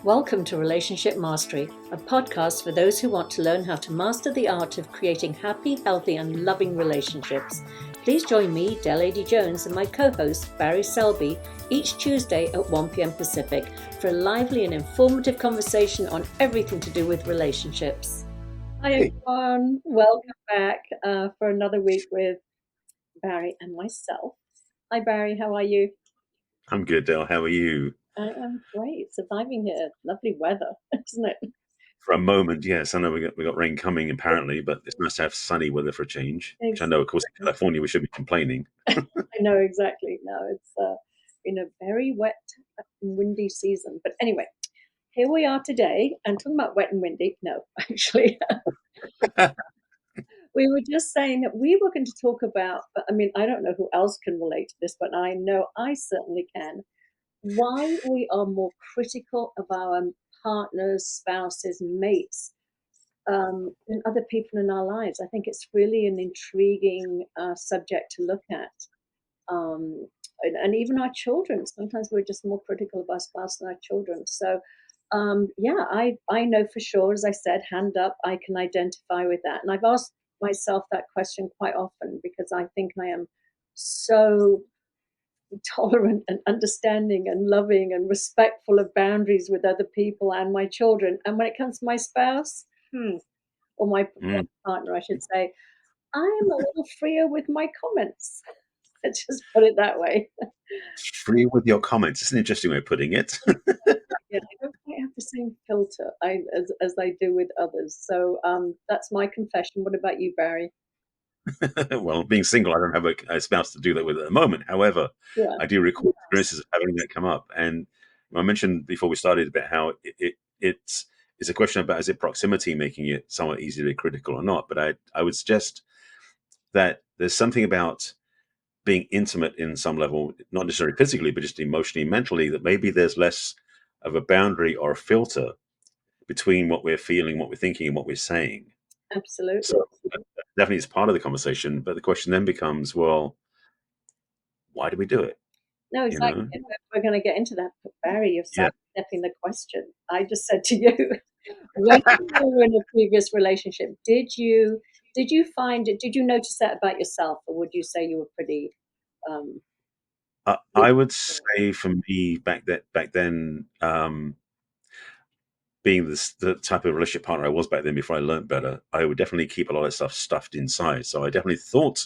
Welcome to Relationship Mastery, a podcast for those who want to learn how to master the art of creating happy, healthy, and loving relationships. Please join me, Adey-Jones, and my co-host, Barry Selby, each Tuesday at 1 p.m. Pacific for a lively and informative conversation on everything to do with relationships. Hi, everyone. Welcome back for another week with Barry and myself. Hi, Barry. How are you? I'm good, Dale. How are you? I am great. Surviving here. Lovely weather, isn't it? For a moment, yes. I know we got rain coming apparently, but it's nice to have sunny weather for a change. Which I know, of course, in California we should be complaining. I know exactly. No, it's been a very wet and windy season. But anyway, here we are today. And talking about wet and windy, no, actually, we were just saying that we were going to talk about. I mean, I don't know who else can relate to this, but I know I certainly can. Why we are more critical of our partners, spouses, mates than other people in our lives. I think it's really an intriguing subject to look at. And even our children. Sometimes we're just more critical of our spouse than our children. So, yeah, I know for sure, as I said, hand up, I can identify with that. And I've asked myself that question quite often because I think I am so tolerant and understanding and loving and respectful of boundaries with other people and my children. And when it comes to my spouse, or my partner, I should say, I am a little freer with my comments. Let's just put it that way. Free with your comments. It's an interesting way of putting it. Yeah, I don't quite have the same filter as I do with others. So that's my confession. What about you, Barry? Well, being single, I don't have a spouse to do that with at the moment. However, Yeah. I do recall experiences of having that come up. And I mentioned before we started about how it's a question about, is it proximity making it somewhat easily critical or not? But I would suggest that there's something about being intimate in some level, not necessarily physically, but just emotionally, mentally, that maybe there's less of a boundary or a filter between what we're feeling, what we're thinking, and what we're saying. Absolutely. So definitely it's part of the conversation, but the question then becomes, well, why do we do it? No, exactly. You know? We're going to get into that. But Barry, you're Yeah. sidestepping the question. I just said to you, when you were in a previous relationship, did you notice that about yourself, or would you say you were pretty? I would say for me back then, being the type of relationship partner I was back then before I learned better, I would definitely keep a lot of stuff stuffed inside. So I definitely thought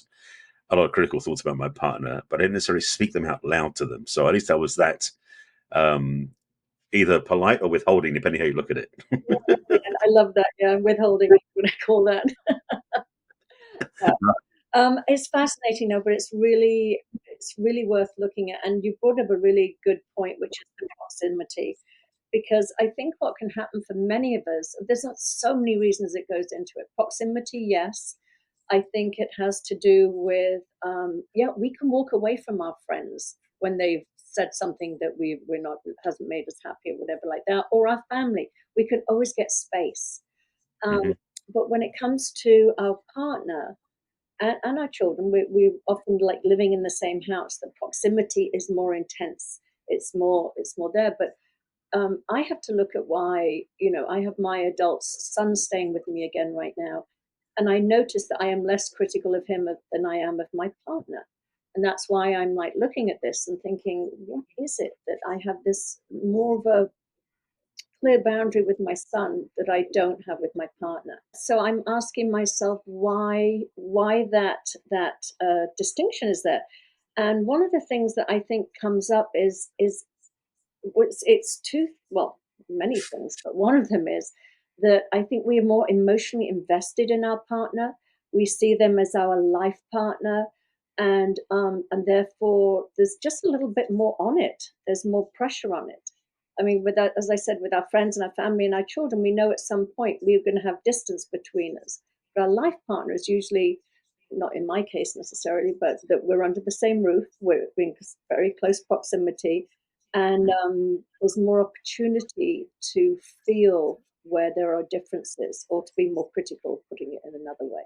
a lot of critical thoughts about my partner, but I didn't necessarily speak them out loud to them. So at least I was that either polite or withholding, depending how you look at it. I love that. Yeah, withholding, what I call that. It's fascinating, though, but it's really worth looking at. And you brought up a really good point, which is the proximity. Because I think what can happen for many of us, there's not so many reasons it goes into it. Proximity, yes. I think it has to do with, we can walk away from our friends when they've said something that we're not, hasn't made us happy or whatever like that, or our family. We can always get space. But when it comes to our partner and our children, we often like living in the same house. The proximity is more intense. It's more there. But I have to look at why, I have my adult son staying with me again right now. And I notice that I am less critical of him than I am of my partner. And that's why I'm like looking at this and thinking, what is it that I have this more of a clear boundary with my son that I don't have with my partner? So I'm asking myself why that distinction is there. And one of the things that I think comes up is it's many things, but one of them is that I think we are more emotionally invested in our partner. We see them as our life partner, and therefore there's just a little bit more on it. There's more pressure on it. I mean, as I said, with our friends and our family and our children, we know at some point we're going to have distance between us. But our life partner is usually, not in my case necessarily, but that we're under the same roof. We're in very close proximity. And there's more opportunity to feel where there are differences, or to be more critical, putting it in another way.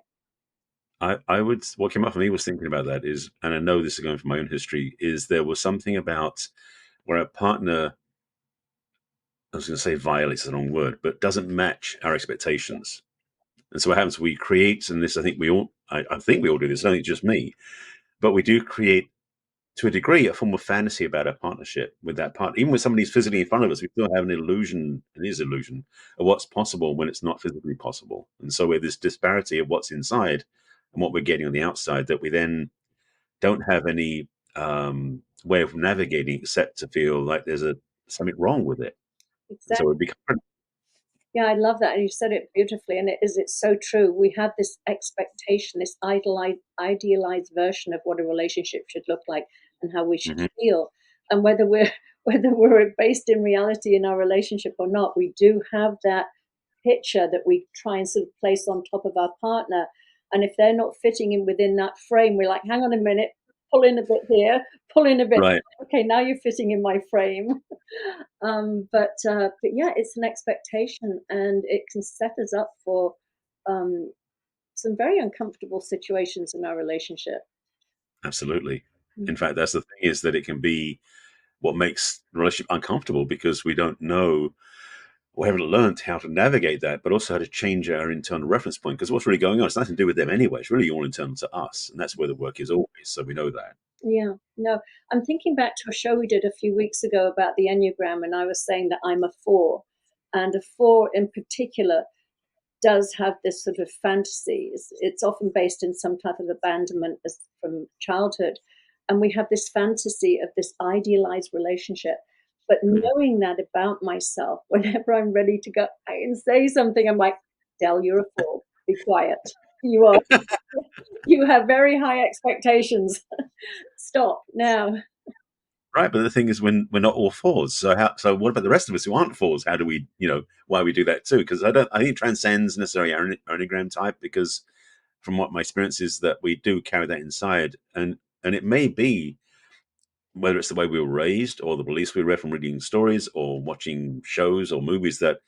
What came up for me was thinking about that is, and I know this is going from my own history, is there was something about where a partner I was going to say violates the wrong word, but doesn't match our expectations. And so what happens? We create, and this I think we all, I think we all do this. I don't think it's just me, but we do create to a degree a form of fantasy about our partnership with that partner. Even when somebody's physically in front of us, we still have an illusion, it is illusion, of what's possible when it's not physically possible. And so with this disparity of what's inside and what we're getting on the outside, that we then don't have any way of navigating except to feel like there's a something wrong with it. And so Exactly. it becomes Yeah, I love that. And you said it beautifully. And it's so true. We have this expectation, this idealized version of what a relationship should look like and how we should Mhm. feel. And whether we're whether we're based in reality in our relationship or not, we do have that picture that we try and sort of place on top of our partner. And if they're not fitting in within that frame, we're like, hang on a minute, pull in a bit here, pull in a bit. right. Okay, now you're fitting in my frame. But yeah, it's an expectation, and it can set us up for um, some very uncomfortable situations in our relationship. Absolutely. In Mhm. fact, that's the thing is that it can be what makes the relationship uncomfortable because we don't know we haven't learned how to navigate that, but also how to change our internal reference point. Because what's really going on, it's nothing to do with them anyway. It's really all internal to us. And that's where the work is always. So we know that. Yeah, no, I'm thinking back to a show we did a few weeks ago about the Enneagram, and I was saying that I'm a four, and a four in particular does have this sort of fantasy. It's often based in some type of abandonment from childhood. And we have this fantasy of this idealized relationship. But Mhm. knowing that about myself, whenever I'm ready to go and say something, I'm like, Del, you're a fool. Be quiet. You are. You have very high expectations. Stop now. Right. But the thing is, when we're not all fours. So what about the rest of us who aren't fours? How do we, why we do that too? Because I think it transcends necessarily our Enneagram type because from what my experience is that we do carry that inside. And it may be whether it's the way we were raised or the beliefs we read from reading stories or watching shows or movies that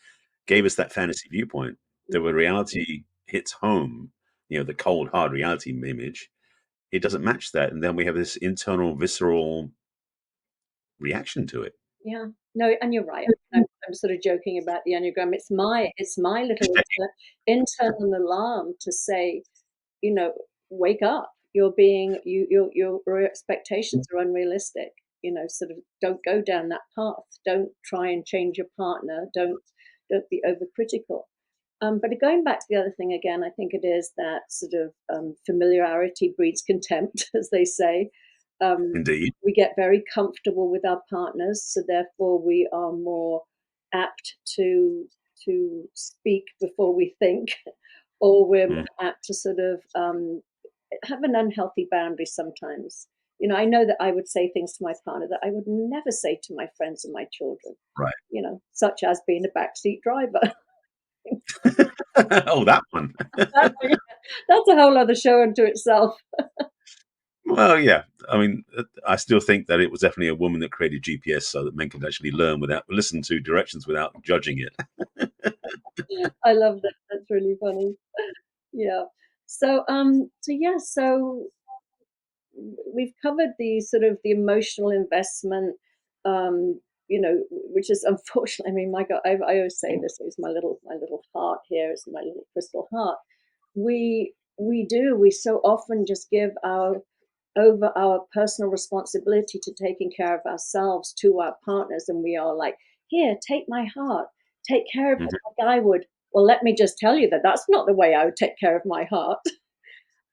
gave us that fantasy viewpoint. That when reality hits home, the cold, hard reality image, it doesn't match that. And then we have this internal, visceral reaction to it. Yeah. No, and you're right. I'm sort of joking about the Enneagram. It's my little internal alarm to say, you know, wake up. You're being your expectations are unrealistic. Sort of don't go down that path. Don't try and change your partner. Don't be overcritical. But going back to the other thing again, I think it is that sort of familiarity breeds contempt, as they say. Indeed. We get very comfortable with our partners, so therefore we are more apt to speak before we think, or we're Mm, more apt to sort of have an unhealthy boundary sometimes. I know that I would say things to my partner that I would never say to my friends and my children, right. such as being a backseat driver. Oh, that one. That's a whole other show unto itself. Well, yeah. I mean, I still think that it was definitely a woman that created GPS so that men could actually listen to directions without judging it. I love that. That's really funny. Yeah. So we've covered the sort of the emotional investment, which is unfortunately, I mean, my God, I always say this is my little heart here, it's my little crystal heart. We so often just give over our personal responsibility to taking care of ourselves to our partners, and we are like, here, take my heart, take care of it Mhm. like I would. Well, let me just tell you that that's not the way I would take care of my heart.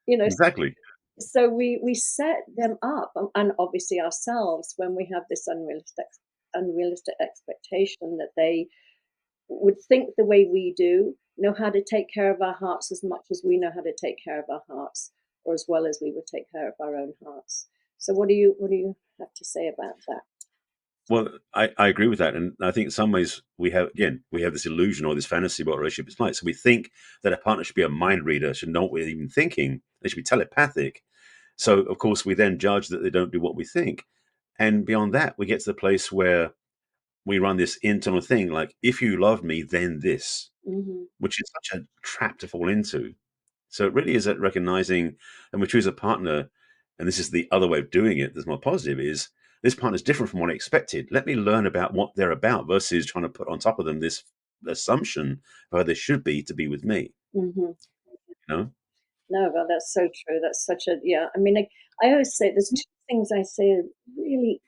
you know Exactly. so we set them up, and obviously ourselves, when we have this unrealistic expectation that they would think the way we do, know how to take care of our hearts as much as we know how to take care of our hearts, or as well as we would take care of our own hearts. So what do you have to say about that? Well, I agree with that. And I think in some ways we have this illusion or this fantasy about what a relationship is like. So we think that a partner should be a mind reader, should know what we're even thinking. They should be telepathic. So of course we then judge that they don't do what we think. And beyond that, we get to the place where we run this internal thing like, if you love me, then this, Hmm. which is such a trap to fall into. So it really is at recognizing, and we choose a partner, and this is the other way of doing it that's more positive, is this partner's different from what I expected. Let me learn about what they're about versus trying to put on top of them this assumption of how they should be to be with me. Hmm. You know? No, well, that's so true. That's such a, yeah. I mean, I always say there's two things I say are really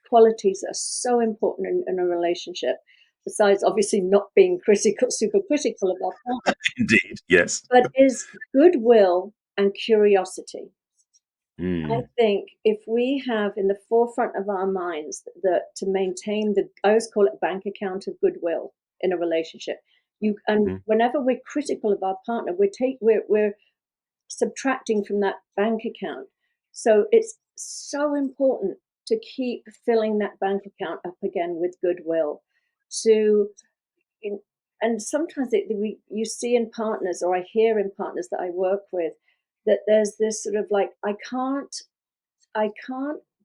qualities that are so important in a relationship, besides obviously not being critical, super critical of our partner, Indeed. Yes. but is goodwill and curiosity. I Mm. think if we have in the forefront of our minds that to maintain the, I always call it bank account of goodwill in a relationship. You and Mm. whenever we're critical of our partner, we're subtracting from that bank account. So it's so important to keep filling that bank account up again with goodwill. To in, and sometimes you see in partners, or I hear in partners that I work with, that there's this sort of like I can't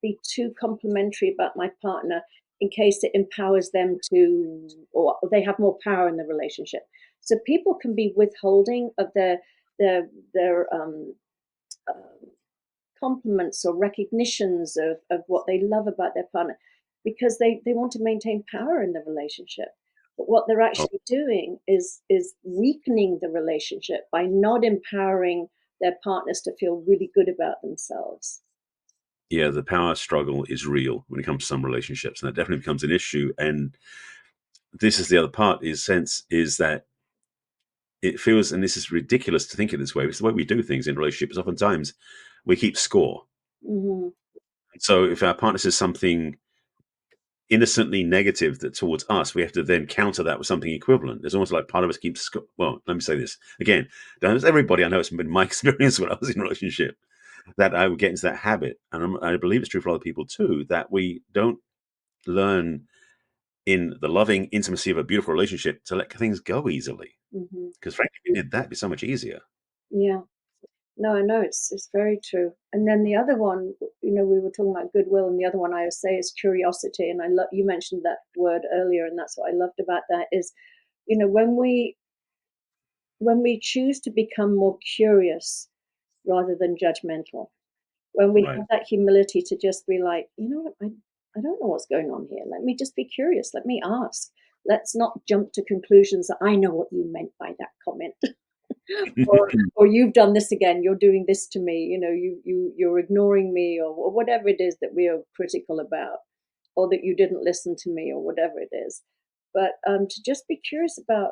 be too complimentary about my partner in case it empowers them to, or they have more power in the relationship. So people can be withholding of their uh, compliments or recognitions of what they love about their partner because they want to maintain power in the relationship. But what they're Oh, actually doing is weakening the relationship by not empowering their partners to feel really good about themselves. yeah. The power struggle is real when it comes to some relationships, and that definitely becomes an issue. And this is the other part: is that it feels, and this is ridiculous to think it this way. It's the way we do things in relationships. Oftentimes, we keep score. Hmm. So if our partner says something innocently negative that towards us, we have to then counter that with something equivalent. It's almost like part of us keeps score. Well, let me say this again. Don't everybody, I know it's been my experience when I was in a relationship that I would get into that habit, and I believe it's true for other people too. That we don't learn in the loving intimacy of a beautiful relationship to let things go easily. Hmm. Because frankly, if we did that, it'd be so much easier. Yeah. No, I know it's very true. And then the other one, we were talking about goodwill, and the other one I would say is curiosity. And I love you mentioned that word earlier, and that's what I loved about that is, when we choose to become more curious rather than judgmental, when we Right. have that humility to just be like, you know what, I don't know what's going on here. Let me just be curious. Let me ask. Let's not jump to conclusions that I know what you meant by that comment. or you've done this again, you're doing this to me, you're ignoring me, or whatever it is that we are critical about, or that you didn't listen to me, or whatever it is. But to just be curious about,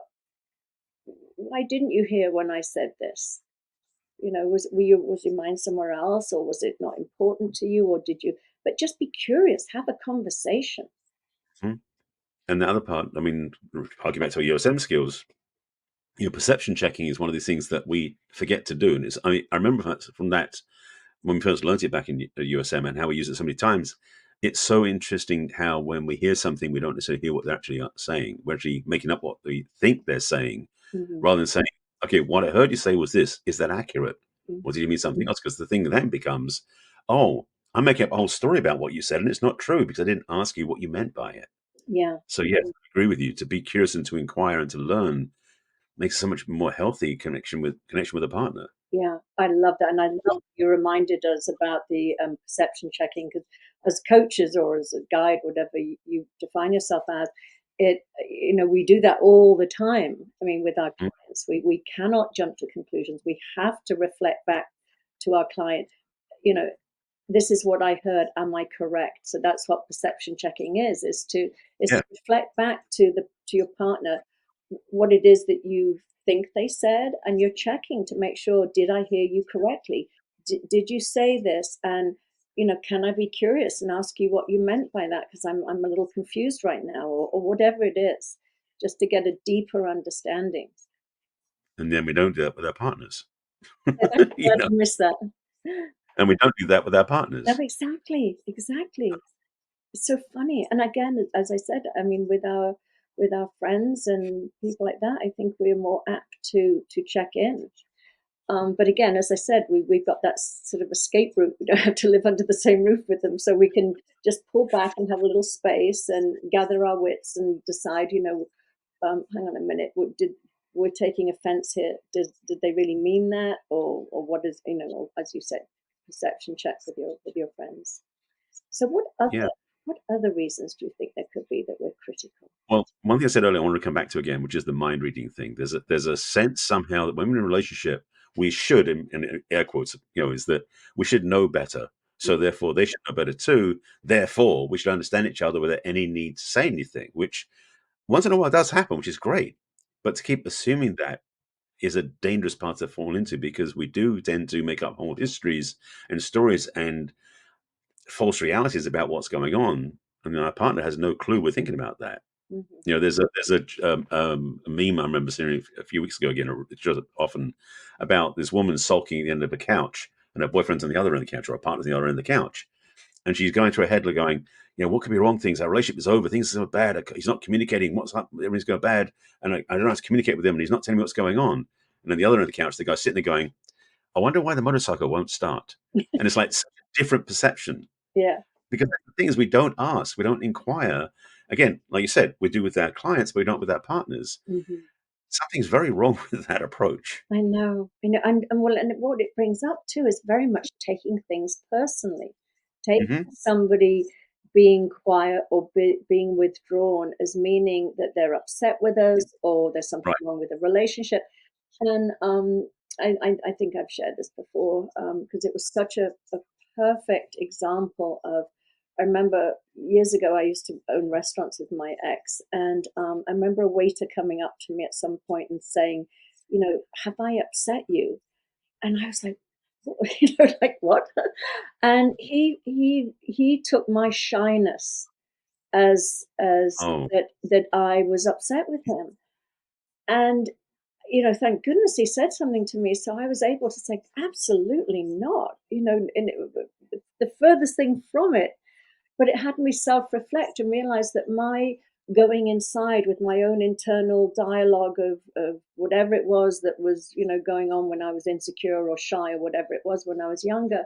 why didn't you hear when I said this? Was your mind somewhere else, or was it not important to you, or did you? But just be curious, have a conversation. And the other part, I mean, harking back to our USM skills, perception checking is one of these things that we forget to do. And I remember from that when we first learned it back in USM and how we use it so many times. It's so interesting how when we hear something, we don't necessarily hear what they're actually saying. We're actually making up what we think they're saying Hmm. rather than saying, okay, what I heard you say was this. Is that accurate? Or did you mean something else? Because the thing then becomes, oh, I'm making up a whole story about what you said, and it's not true because I didn't ask you what you meant by it. Yeah. So, yes, I agree with you. To be curious and to inquire and to learn makes so much more healthy connection with a partner. Yeah, I love that, and I love you reminded us about the perception checking, because as coaches or as a guide, whatever you define yourself as, we do that all the time. I mean, with our Mm. clients, we cannot jump to conclusions. We have to reflect back to our client. You know, this is what I heard. Am I correct? So that's what perception checking is to Yeah. reflect back to your partner what it is that you think they said, and you're checking to make sure, did I hear you correctly? Did you say this? And can I be curious and ask you what you meant by that, because I'm a little confused right now, or whatever it is, just to get a deeper understanding. And then we don't do that with our partners. you Glad know, you missed that. and we don't do that with our No, partners. exactly. It's so funny. And again, as I said, I mean, with our friends and people like that, I think we're more apt to check in. But again, as I said, we've got that sort of escape route. We don't have to live under the same roof with them, so we can just pull back and have a little space and gather our wits and decide. Hang on a minute, we're taking offence here? Did they really mean that, or what is, as you said, perception check with your friends. So Yeah. what other reasons do you think there could be that we're critical? Well, one thing I said earlier, I want to come back to again, which is the mind reading thing. There's a sense somehow that when we're in a relationship, we should, in air quotes, is that we should know better. So therefore, they should know better too. Therefore, we should understand each other without any need to say anything. Which once in a while does happen, which is great. But to keep assuming that is a dangerous part to fall into because we do tend to make up whole histories and stories and false realities about what's going on, and then our partner has no clue we're thinking about that. Mm-hmm. There's a meme I remember seeing a few weeks ago again. It shows it often about this woman sulking at the end of a couch, and her boyfriend's on the other end of the couch, or her partner's on the other end of the couch, and she's going through her head, like going, what could be wrong? Things, our relationship is over. Things are so bad. He's not communicating. What's up? Everything's going bad, and I don't know how to communicate with him, and he's not telling me what's going on. And on the other end of the couch, the guy's sitting there going, I wonder why the motorcycle won't start. And it's like such a different perception Yeah. because the thing is, we don't ask, we don't inquire. Again, like you said, we do with our clients, but we don't with our partners. Mm-hmm. Something's very wrong with that approach. I know, and well, and what it brings up too is very much taking things personally, taking Hmm. somebody being quiet or being withdrawn as meaning that they're upset with us or there's something Right. wrong with the relationship. And I think I've shared this before because it was such a perfect example of. I remember years ago I used to own restaurants with my ex, and I remember a waiter coming up to me at some point and saying, have I upset you? And I was like, like what? And he took my shyness as Oh, that I was upset with him. And thank goodness he said something to me, so I was able to say, absolutely not. And the furthest thing from it, but it had me self-reflect and realize that my going inside with my own internal dialogue of whatever it was that was going on when I was insecure or shy or whatever it was when I was younger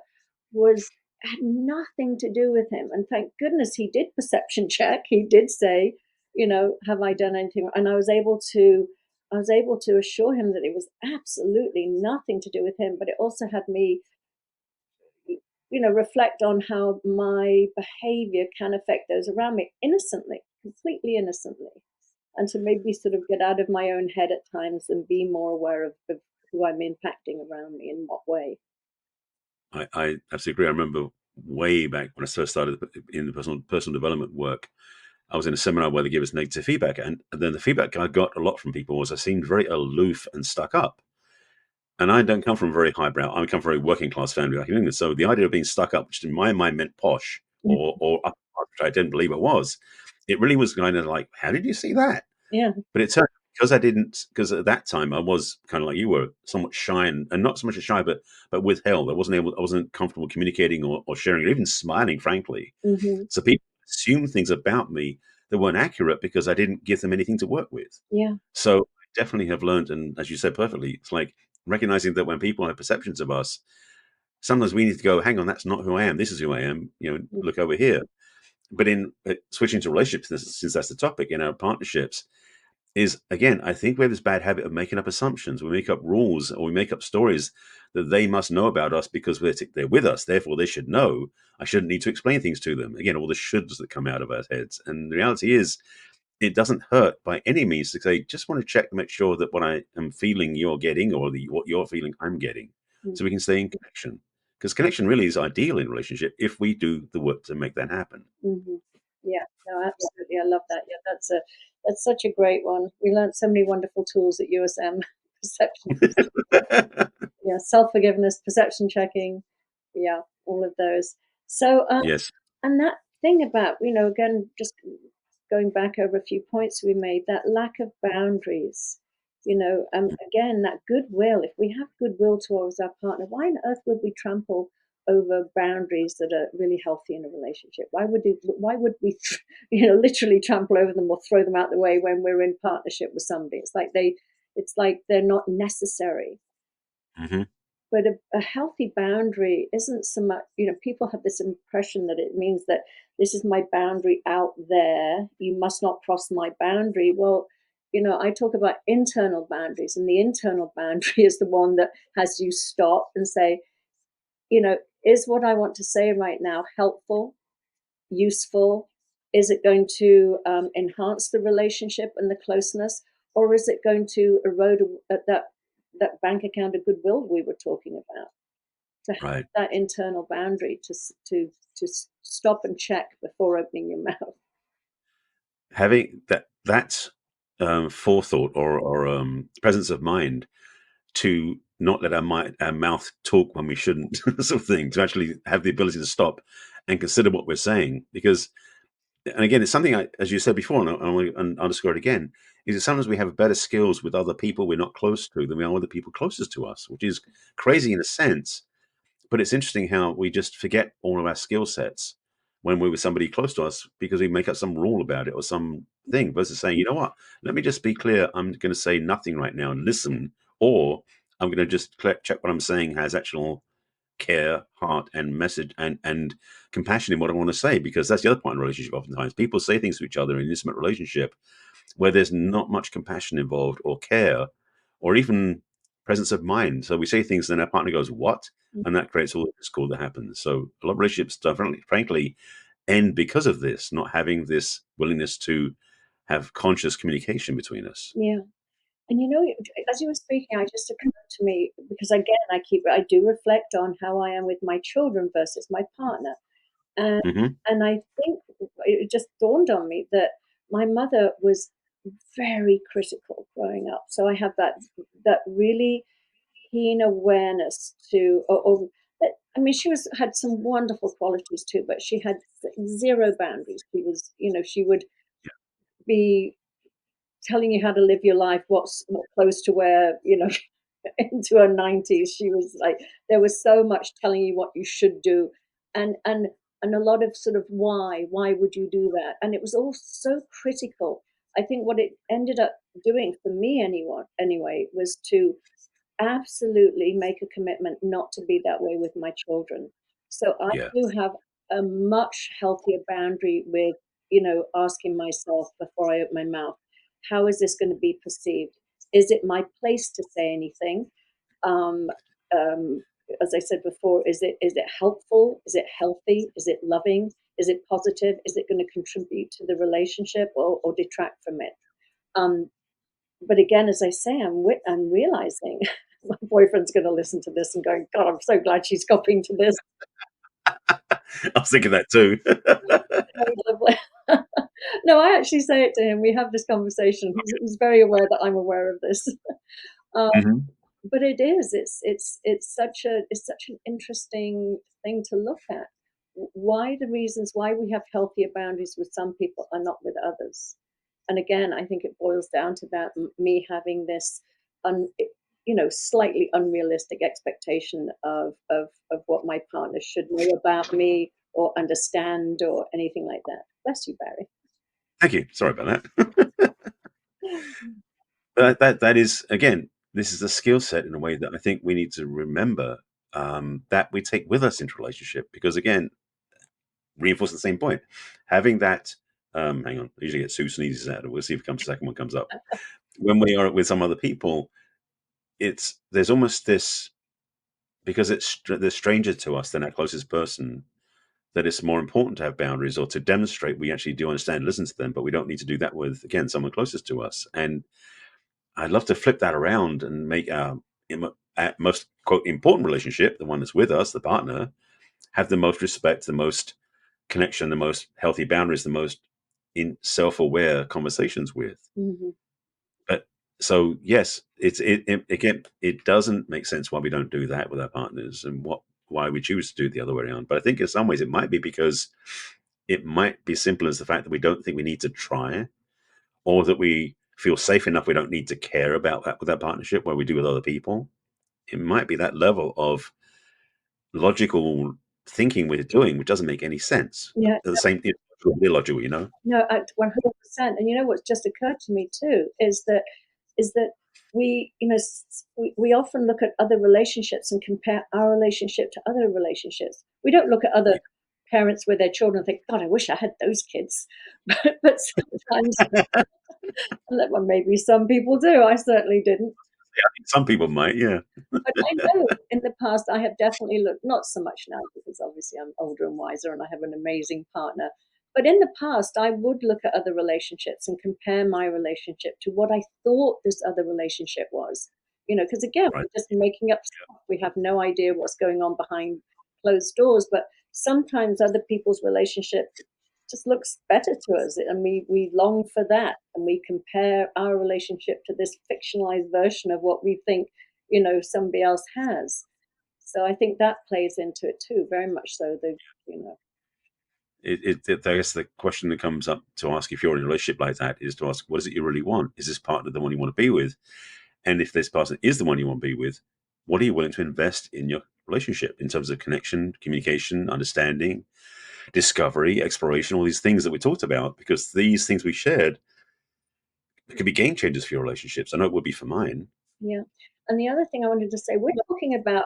was had nothing to do with him. And thank goodness he did perception check. He did say, have I done anything? And I was able to assure him that it was absolutely nothing to do with him, but it also had me reflect on how my behavior can affect those around me innocently, completely innocently, and to maybe sort of get out of my own head at times and be more aware of who I'm impacting around me in what way. I absolutely agree. I remember way back when I first started in the personal development work, I was in a seminar where they gave us negative feedback, and then the feedback I got a lot from people was I seemed very aloof and stuck up. And I don't come from a very highbrow. I come from a working class family back in England. So the idea of being stuck up, which in my mind meant posh or upper class, which I didn't believe it was, it really was kind of like, how did you see that? Yeah. But it turned because I didn't because at that time I was kind of like you were, somewhat shy and not so much a shy, but withheld. I wasn't comfortable communicating or sharing or even smiling, frankly. Hmm. So people assumed things about me that weren't accurate because I didn't give them anything to work with. Yeah. So I definitely have learned, and as you said perfectly, it's like recognizing that when people have perceptions of us, sometimes we need to go, hang on, that's not who I am. This is who I am. Look over here. But in switching to relationships, since that's the topic in our partnerships, is again, I think we have this bad habit of making up assumptions. We make up rules or we make up stories that they must know about us because they're with us. Therefore, they should know. I shouldn't need to explain things to them. Again, all the shoulds that come out of our heads. And the reality is, it doesn't hurt by any means to say, just want to check to make sure that what I am feeling you're getting or what you're feeling I'm getting. So we can stay in connection. Because connection really is ideal in a relationship if we do the work to make that happen. Mm-hmm. Yeah, no, absolutely. I love that. Yeah, that's such a great one. We learned so many wonderful tools at USM. Perception, yeah, self-forgiveness, perception checking, yeah, all of those. So, Yes. and that thing about, again, just going back over a few points we made, that lack of boundaries, again, that goodwill. If we have goodwill towards our partner, why on earth would we trample over boundaries that are really healthy in a relationship? Why would we, literally trample over them or throw them out the way when we're in partnership with somebody? It's like they're not necessary. Hmm. But a healthy boundary isn't so much, people have this impression that it means that this is my boundary out there. You must not cross my boundary. Well, I talk about internal boundaries, and the internal boundary is the one that has you stop and say, is what I want to say right now helpful? useful? Is it going to enhance the relationship and the closeness, or is it going to erode that bank account of goodwill we were talking about? To have Right. that internal boundary to stop and check before opening your mouth. Having that forethought or presence of mind to not let our mouth talk when we shouldn't, sort of thing, to actually have the ability to stop and consider what we're saying. Because, and again, it's something as you said before, and I want to underscore it again, is that sometimes we have better skills with other people we're not close to than we are with the people closest to us, which is crazy in a sense. But it's interesting how we just forget all of our skill sets when we're with somebody close to us because we make up some rule about it or some thing versus saying, you know what, let me just be clear. I'm going to say nothing right now and listen, or I'm going to just check what I'm saying has actual care, heart, and message and compassion in what I want to say, because that's the other part in a relationship. Oftentimes, people say things to each other in an intimate relationship where there's not much compassion involved or care or even presence of mind. So we say things, then our partner goes, "What?" And that creates all the discord that happens. So a lot of relationships, frankly, end because of this, not having this willingness to have conscious communication between us. Yeah. And as you were speaking, I just occurred to me because again, I do reflect on how I am with my children versus my partner, and Hmm. I think it just dawned on me that my mother was very critical growing up. So I have that really keen awareness I mean, she had some wonderful qualities too, but she had zero boundaries. She would be telling you how to live your life, what clothes to wear, into her 90s. She was like, there was so much telling you what you should do, and a lot of sort of why would you do that? And it was all so critical. I think what it ended up doing for me, anyway, was to absolutely make a commitment not to be that way with my children. So I Yeah, do have a much healthier boundary with, asking myself before I open my mouth, how is this going to be perceived? Is it my place to say anything? Um, um, as I said before, is it helpful? Is it healthy? Is it loving? Is it positive? Is it going to contribute to the relationship or detract from it? Um, but again, as I say, I'm realizing my boyfriend's going to listen to this and going, God, I'm so glad she's copying to this. I was thinking that too. No, I actually say it to him. We have this conversation. He's very aware that I'm aware of this. Um, Hmm. but it is. It's such an interesting thing to look at. Why the reasons why we have healthier boundaries with some people are not with others. And again, I think it boils down to that me having this, un, slightly unrealistic expectation of what my partner should know about me or understand or anything like that. Bless you, Barry. Thank you. Sorry about that. But that is, again, this is a skill set in a way that I think we need to remember, that we take with us into relationship, because again, reinforce the same point. Having that, hang on, I usually get two sneezes out. We'll see if the second one comes up. When we are with some other people, there's almost this, because they're stranger to us than our closest person, that it's more important to have boundaries or to demonstrate we actually do understand and listen to them, but we don't need to do that with, again, someone closest to us. And I'd love to flip that around and make our most quote important relationship, the one that's with us, the partner, have the most respect, the most connection, the most healthy boundaries, the most in self-aware conversations with. Hmm. But so yes, it again, it doesn't make sense why we don't do that with our partners and why we choose to do it the other way around. But I think in some ways it might be because it might be simple as the fact that we don't think we need to try, or that we feel safe enough we don't need to care about that with that partnership where we do with other people. It might be that level of logical thinking we're doing, which doesn't make any sense. Yeah, At the same, it's illogical, you know. no, at 100%. And what's just occurred to me too is that we often look at other relationships and compare our relationship to other relationships. We don't look at other parents with their children and think, God, I wish I had those kids. But sometimes, well, maybe some people do. I certainly didn't. I think some people might, yeah. But I know in the past I have definitely looked, not so much now because obviously I'm older and wiser and I have an amazing partner. But in the past, I would look at other relationships and compare my relationship to what I thought this other relationship was. Because again, Right. we're just making up stuff. We have no idea what's going on behind closed doors. But sometimes other people's relationship just looks better to us, and we long for that, and we compare our relationship to this fictionalized version of what we think somebody else has. So I think that plays into it too, very much so. You know, I guess the question that comes up to ask if you're in a relationship like that is to ask, what is it you really want? Is this partner the one you want to be with? And if this person is the one you want to be with, what are you willing to invest in your relationship in terms of connection, communication, understanding, discovery, exploration, all these things that we talked about? Because these things we shared could be game changers for your relationships. I know it would be for mine. yeah. And the other thing I wanted to say, we're talking about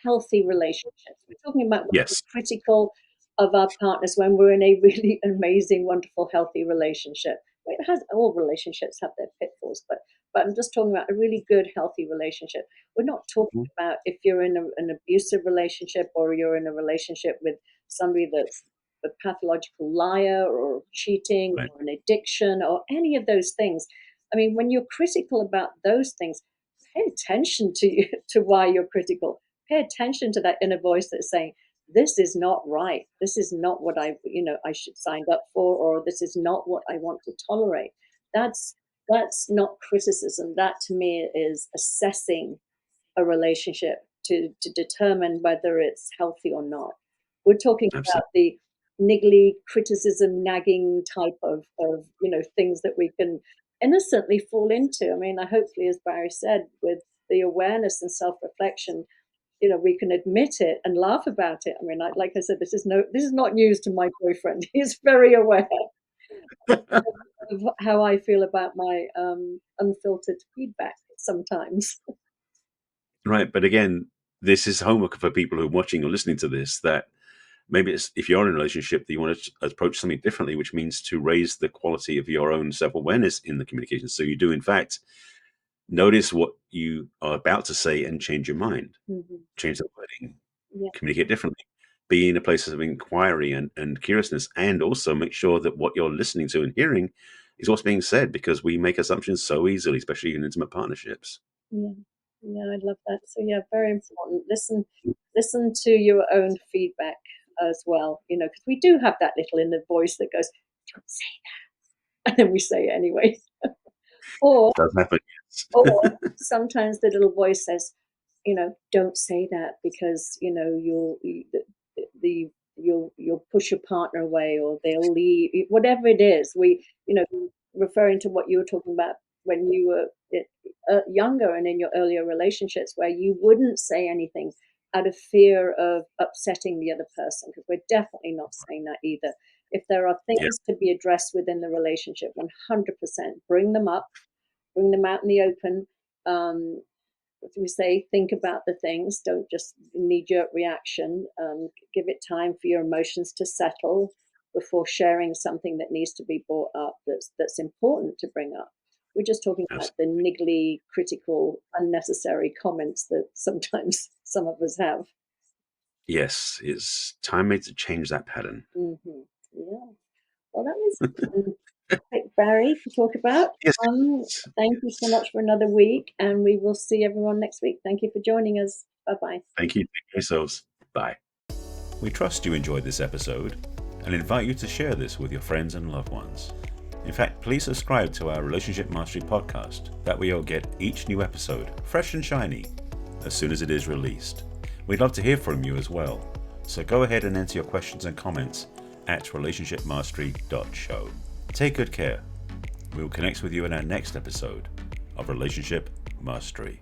healthy relationships. We're talking about when we're Yes. critical of our partners when we're in a really amazing, wonderful, healthy relationship. It has all relationships have their pitfalls, but I'm just talking about a really good, healthy relationship. We're not talking Mhm. about if you're in an abusive relationship or you're in a relationship with somebody that's a pathological liar or cheating Right. or an addiction or any of those things. I mean, when you're critical about those things, pay attention to why you're critical. Pay attention to that inner voice that's saying, this is not right. This is not what I should signed up for, or this is not what I want to tolerate. That's that's not criticism. That to me is assessing a relationship to determine whether it's healthy or not. We're talking about Absolutely. the niggly criticism, nagging type of things that we can innocently fall into. I mean, hopefully, as Barry said, with the awareness and self-reflection, we can admit it and laugh about it. I mean, like I said, this is not news to my boyfriend. He's very aware of how I feel about my unfiltered feedback sometimes. Right. But again, this is homework for people who are watching or listening to this, that maybe it's, if you're in a relationship that you want to approach something differently, which means to raise the quality of your own self-awareness in the communication. So you do, in fact, notice what you are about to say and change your mind, Mhm. change the wording, Yeah, communicate differently, be in a place of inquiry and curiousness, and also make sure that what you're listening to and hearing is what's being said, because we make assumptions so easily, especially in intimate partnerships. yeah, yeah. I love that. So yeah, very important. Listen to your own feedback as well. Because we do have that little inner voice that goes, "Don't say," and then we say it anyway. Or Does happen, Or yes. sometimes the little voice says, don't say that because you'll push your partner away or they'll leave. Whatever it is, referring to what you were talking about when you were younger and in your earlier relationships, where you wouldn't say anything out of fear of upsetting the other person, because we're definitely not saying that either. If there are Yeah. things to be addressed within the relationship, 100% bring them up, bring them out in the open. Um, as we say, think about the things. Don't just knee jerk reaction. Give it time for your emotions to settle before sharing something that needs to be brought up. That's important to bring up. We're just talking about the niggly, critical, unnecessary comments that sometimes some of us have. Yes, it's time to change that pattern. Hmm. Yeah. Well, that was topic, Barry, to talk about. Yes, Um, Thank you so yes. much for another week, and we will see everyone next week. Thank you for joining us. Bye bye. Thank you. Thank yourselves. Bye. We trust you enjoyed this episode and invite you to share this with your friends and loved ones. In fact, please subscribe to our Relationship Mastery podcast. That way you'll get each new episode fresh and shiny as soon as it is released. We'd love to hear from you as well. So go ahead and enter your questions and comments at relationshipmastery.show. Take good care. We will connect with you in our next episode of Relationship Mastery.